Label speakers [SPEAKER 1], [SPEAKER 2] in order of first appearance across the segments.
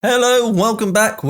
[SPEAKER 1] Hello, welcome back,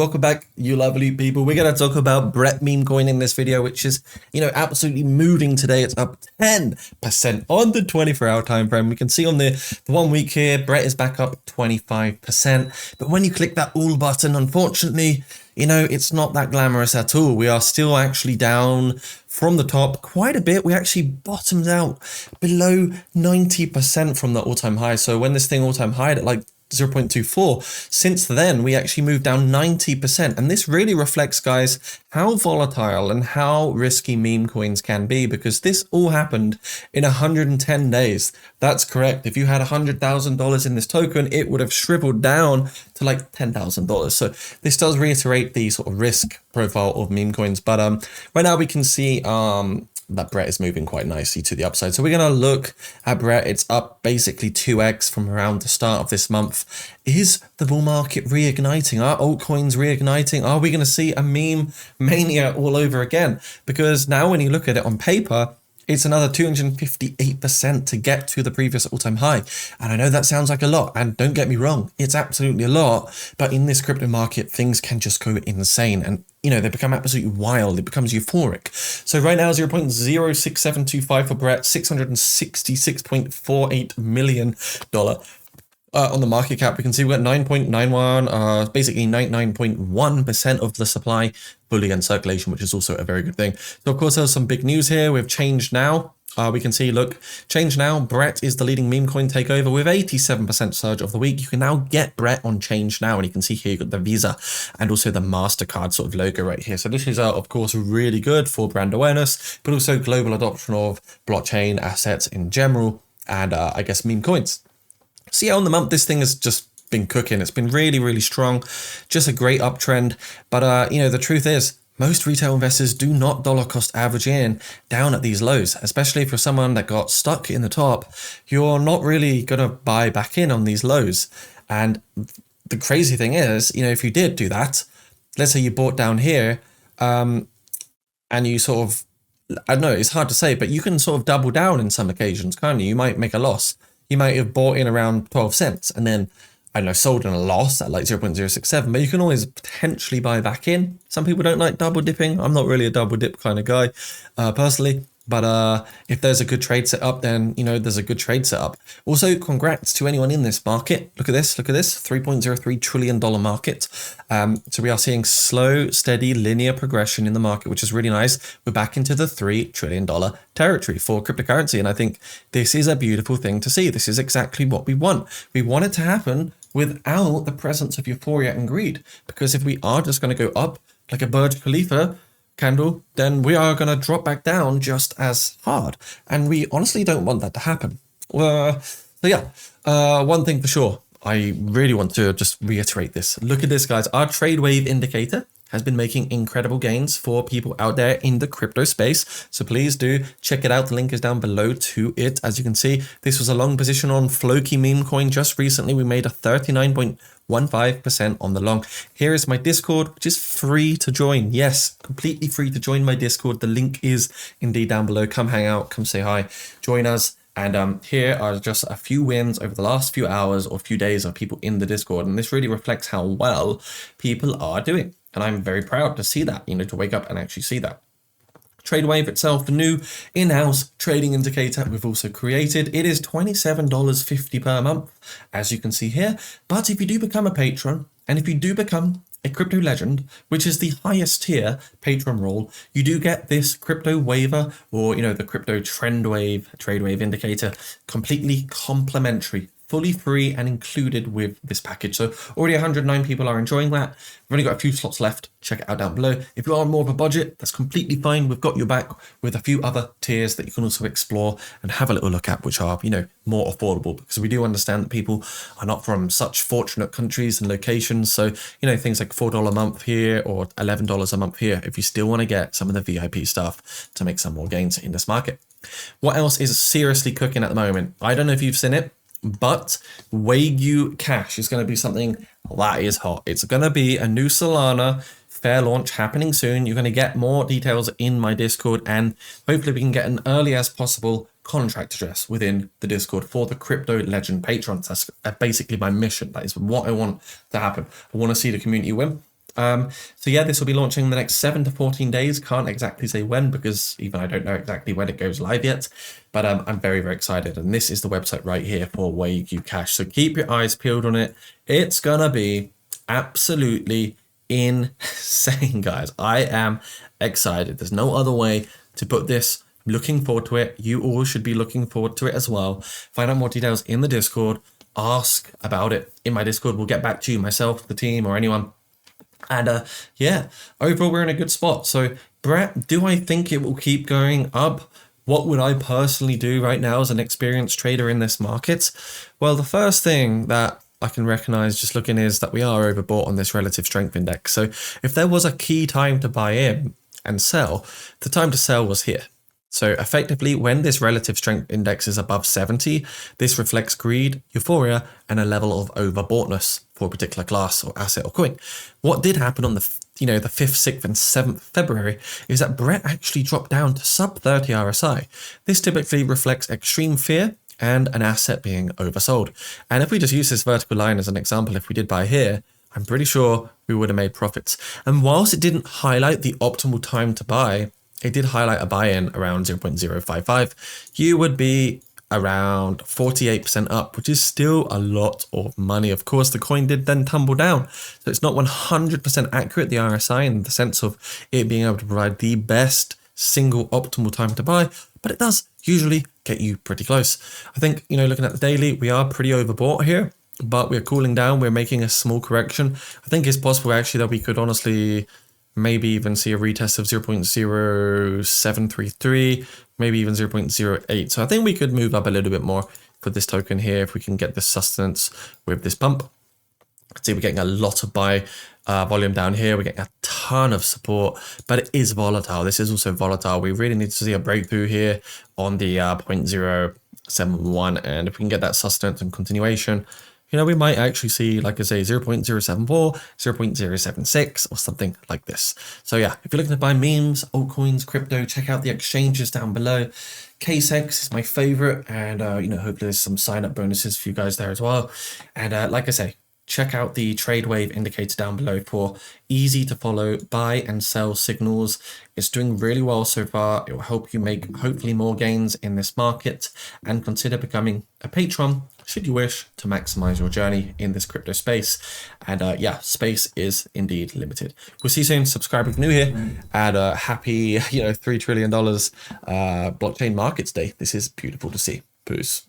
[SPEAKER 1] you lovely people. We're going to talk about Brett meme coin in this video, which is, absolutely moving today. It's up 10% on the 24-hour time frame. We can see on the 1 week here, Brett is back up 25%. But when you click that all button, unfortunately, it's not that glamorous at all. We are still actually down from the top quite a bit. We actually bottomed out below 90% from the all-time high. So when this thing all-time high at like 0.24. Since then, we actually moved down 90%. And this really reflects, guys, how volatile and how risky meme coins can be, because this all happened in 110 days. That's correct. If you had $100,000 in this token, it would have shriveled down to like $10,000. So this does reiterate the sort of risk profile of meme coins. But right now we can see that Brett is moving quite nicely to the upside. So we're going to look at Brett. It's up basically 2x from around the start of this month. Is the bull market reigniting? Are altcoins reigniting? Are we going to see a meme mania all over again? Because now when you look at it on paper, it's another 258% to get to the previous all-time high. And I know that sounds like a lot, and don't get me wrong, it's absolutely a lot, but in this crypto market, things can just go insane, and they become absolutely wild. It becomes euphoric. So right now, 0.06725 for Brett, $666.48 million. On the market cap, we can see we've got 9.91, basically 99.1% of the supply fully in circulation, which is also a very good thing. So of course, there's some big news here. We've changed now. We can see, look, change now. Brett is the leading meme coin takeover with 87% surge of the week. You can now get Brett on change now. And you can see here, you've got the Visa and also the MasterCard sort of logo right here. So this is, of course, really good for brand awareness, but also global adoption of blockchain assets in general. And I guess meme coins. So yeah, on the month, this thing has just been cooking. It's been really, really strong. Just a great uptrend. But, the truth is, most retail investors do not dollar cost average in down at these lows, especially if you're someone that got stuck in the top. You're not really going to buy back in on these lows. And the crazy thing is, if you did do that, let's say you bought down here and you sort of, I don't know, it's hard to say, but you can sort of double down in some occasions, can't you? You might make a loss. You might have bought in around 12 cents and then, I don't know, sold in a loss at like 0.067, but you can always potentially buy back in. Some people don't like double dipping. I'm not really a double dip kind of guy, personally. But if there's a good trade setup, then, there's a good trade setup. Also, congrats to anyone in this market. Look at this, $3.03 trillion market. So we are seeing slow, steady, linear progression in the market, which is really nice. We're back into the $3 trillion territory for cryptocurrency. And I think this is a beautiful thing to see. This is exactly what we want. We want it to happen without the presence of euphoria and greed. Because if we are just going to go up like a Burj Khalifa candle, then we are going to drop back down just as hard, and we honestly don't want that to happen. So yeah, one thing for sure, I really want to just reiterate this. Look at this, guys. Our trade wave indicator has been making incredible gains for people out there in the crypto space. So please do check it out. The link is down below to it. As you can see, this was a long position on Floki meme coin just recently. We made a 39.15% on the long. Here is my Discord, which is free to join. Yes, completely free to join my Discord. The link is indeed down below. Come hang out, come say hi, join us. And here are just a few wins over the last few hours or few days of people in the Discord. And this really reflects how well people are doing. And I'm very proud to see that, to wake up and actually see that. TradeWave itself, the new in-house trading indicator we've also created. It is $27.50 per month, as you can see here. But if you do become a patron, and if you do become a crypto legend, which is the highest tier patron role, you do get this crypto waiver, or the crypto trend wave, trade wave indicator, completely complimentary, fully free and included with this package. So already 109 people are enjoying that. We've only got a few slots left. Check it out down below. If you are on more of a budget, that's completely fine. We've got your back with a few other tiers that you can also explore and have a little look at, which are, more affordable, because we do understand that people are not from such fortunate countries and locations. So, things like $4 a month here or $11 a month here, if you still want to get some of the VIP stuff to make some more gains in this market. What else is seriously cooking at the moment? I don't know if you've seen it, but Wagyu Cash is going to be something that is hot. It's going to be a new Solana fair launch happening soon. You're going to get more details in my Discord, and hopefully we can get an early as possible contract address within the Discord for the crypto legend patrons. That's basically my mission. That is what I want to happen. I want to see the community win. So yeah, this will be launching in the next 7 to 14 days. Can't exactly say when, because even I don't know exactly when it goes live yet, but I'm very, very excited. And this is the website right here for Wagyu Cash. So keep your eyes peeled on it. It's gonna be absolutely insane, guys. I am excited. There's no other way to put this. I'm looking forward to it. You all should be looking forward to it as well. Find out more details in the Discord. Ask about it in my Discord. We'll get back to you, myself, the team, or anyone. And yeah, overall, we're in a good spot. So, Brett, do I think it will keep going up? What would I personally do right now as an experienced trader in this market? Well, the first thing that I can recognize just looking is that we are overbought on this relative strength index. So if there was a key time to buy in and sell, the time to sell was here. So effectively, when this relative strength index is above 70, this reflects greed, euphoria, and a level of overboughtness for a particular class or asset or coin. What did happen on the 5th, 6th, and 7th February is that Brett actually dropped down to sub 30 RSI. This typically reflects extreme fear and an asset being oversold. And if we just use this vertical line as an example, if we did buy here, I'm pretty sure we would have made profits. And whilst it didn't highlight the optimal time to buy, it did highlight a buy-in around 0.055. You would be around 48% up, which is still a lot of money. Of course, the coin did then tumble down. So it's not 100% accurate, the RSI, in the sense of it being able to provide the best single optimal time to buy, but it does usually get you pretty close. I think, looking at the daily, we are pretty overbought here, but we're cooling down. We're making a small correction. I think it's possible actually that we could honestly maybe even see a retest of 0.0733, maybe even 0.08. So I think we could move up a little bit more for this token here if we can get this sustenance with this pump. See, we're getting a lot of buy volume down here. We're getting a ton of support, but it is volatile. This is also volatile. We really need to see a breakthrough here on the 0.071. And if we can get that sustenance and continuation, we might actually see, like I say, 0.074, 0.076, or something like this. So yeah, if you're looking to buy memes, altcoins, crypto, check out the exchanges down below. CaseX is my favorite, and hopefully there's some sign-up bonuses for you guys there as well. And like I say, check out the trade wave indicator down below for easy to follow buy and sell signals. It's doing really well so far. It will help you make hopefully more gains in this market, and consider becoming a patron should you wish to maximize your journey in this crypto space. And yeah, space is indeed limited. We'll see you soon. Subscribe if you're new here, and happy $3 trillion blockchain markets day. This is beautiful to see. Peace.